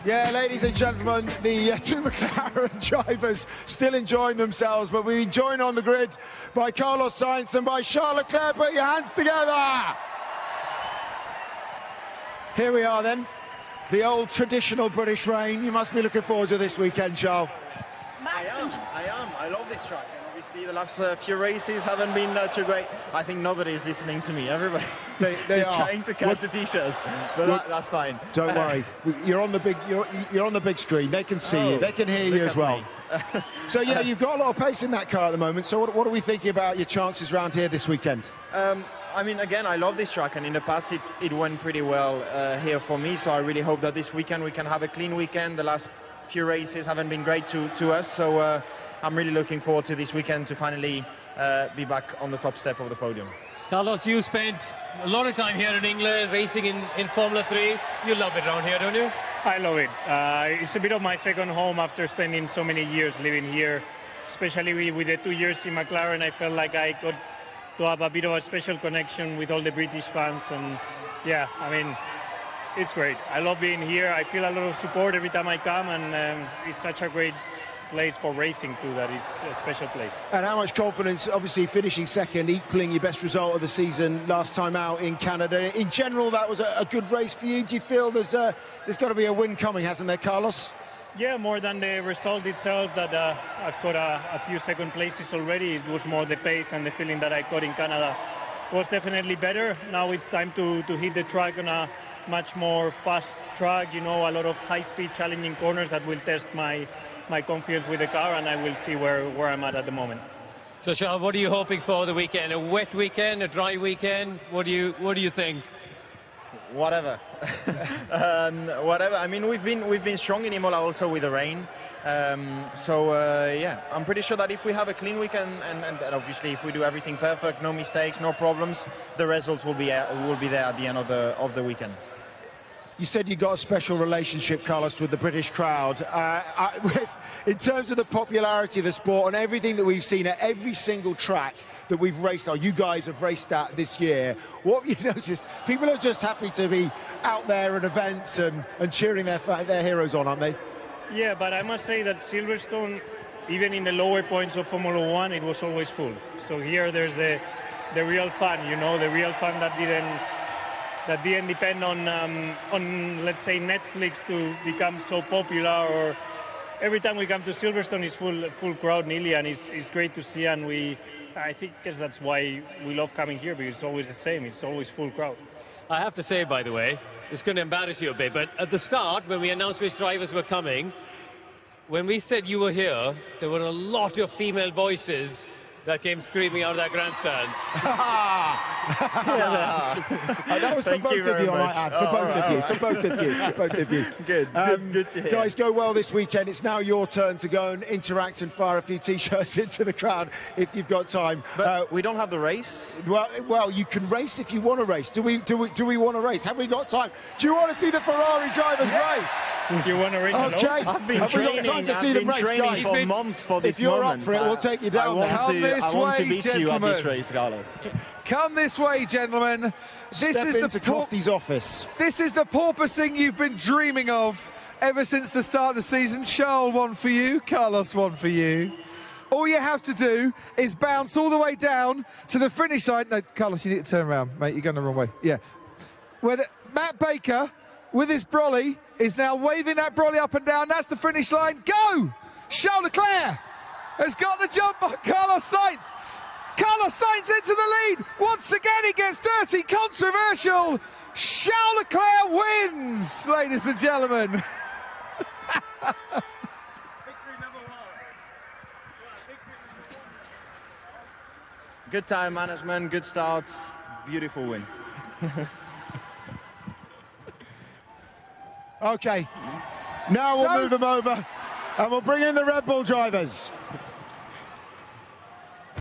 Yeah, ladies and gentlemen, the two McLaren drivers still enjoying themselves, but we're joined on the grid by Carlos Sainz and by Charles Leclerc. Put your hands together! Here we are then, the old traditional British rain. You must be looking forward to this weekend, Charles. I am. I love this track. And obviously the last few races haven't been too great. I think nobody is listening to me. Everybody is trying to catch the t-shirts, but that's fine. Don't worry. You're on the big. You're on the big screen. They can see you. They can hear you as well. So yeah, you've got a lot of pace in that car at the moment. So what are we thinking about your chances around here this weekend? I mean, again, I love this track, and in the past it went pretty well here for me. So I really hope that this weekend we can have a clean weekend. The last few races haven't been great to us, so I'm really looking forward to this weekend to finally be back on the top step of the podium. Carlos, you spent a lot of time here in England racing in Formula 3. You love it around here, don't you? I love it. It's a bit of my second home after spending so many years living here, especially with the 2 years in McLaren. I felt like I got to have a bit of a special connection with all the British fans, and yeah, I mean, it's great. I love being here. I feel a lot of support every time I come, and it's such a great place for racing too. That is a special place. And how much confidence, obviously finishing second, equaling your best result of the season last time out in Canada. In general, that was a good race for you. Do you feel there's got to be a win coming, hasn't there, Carlos? Yeah, more than the result itself, that I've got a few second places already. It was more the pace and the feeling that I got in Canada was definitely better. Now it's time to hit the track on a much more fast track, you know, a lot of high-speed challenging corners that will test my confidence with the car, and I will see where I'm at the moment. So, Charles, what are you hoping for the weekend? A wet weekend, a dry weekend? What do you think? Whatever. Whatever. I mean, we've been strong in Imola also with the rain. Yeah, I'm pretty sure that if we have a clean weekend and obviously if we do everything perfect, no mistakes, no problems, the results will be there at the end of the weekend. You said you got a special relationship, Carlos, with the British crowd. In terms of the popularity of the sport and everything that we've seen at every single track that we've raced, or you guys have raced at this year, what have you noticed? People are just happy to be out there at events and cheering their heroes on, aren't they? Yeah, but I must say that Silverstone, even in the lower points of Formula 1, it was always full. So here there's the real fun, you know, the real fun that didn't depend on let's say Netflix to become so popular. Or every time we come to Silverstone, it's full crowd nearly, and it's great to see. And I think that's why we love coming here, because it's always the same. It's always full crowd. I have to say, by the way, it's going to embarrass you a bit, but at the start, when we announced which drivers were coming, when we said you were here, there were a lot of female voices that came screaming out of that grandstand. That was for both of you, I might add. For both of you. Good to hear. Guys, go well this weekend. It's now your turn to go and interact and fire a few T-shirts into the crowd if you've got time. But we don't have the race. Well, you can race if you want to race. Do we want to race? Have we got time? Do you want to see the Ferrari drivers race? Do you want to race? Okay. I've been training for months for this moment. If you're moment. up for it, we'll take you down there. I want to beat you at this race, Carlos. Come this way, gentlemen. Step into Cofty's office. This is the porpoising you've been dreaming of ever since the start of the season. Charles, one for you. Carlos, one for you. All you have to do is bounce all the way down to the finish line. No, Carlos, you need to turn around, mate. You're going the wrong way. Yeah. Matt Baker, with his brolly, is now waving that brolly up and down. That's the finish line. Go! Charles Leclerc has got the jump on Carlos Sainz. Carlos Sainz into the lead. Once again, it gets dirty, controversial. Charles Leclerc wins, ladies and gentlemen. Good time management, good start, beautiful win. Okay, now we'll move them over and we'll bring in the Red Bull drivers.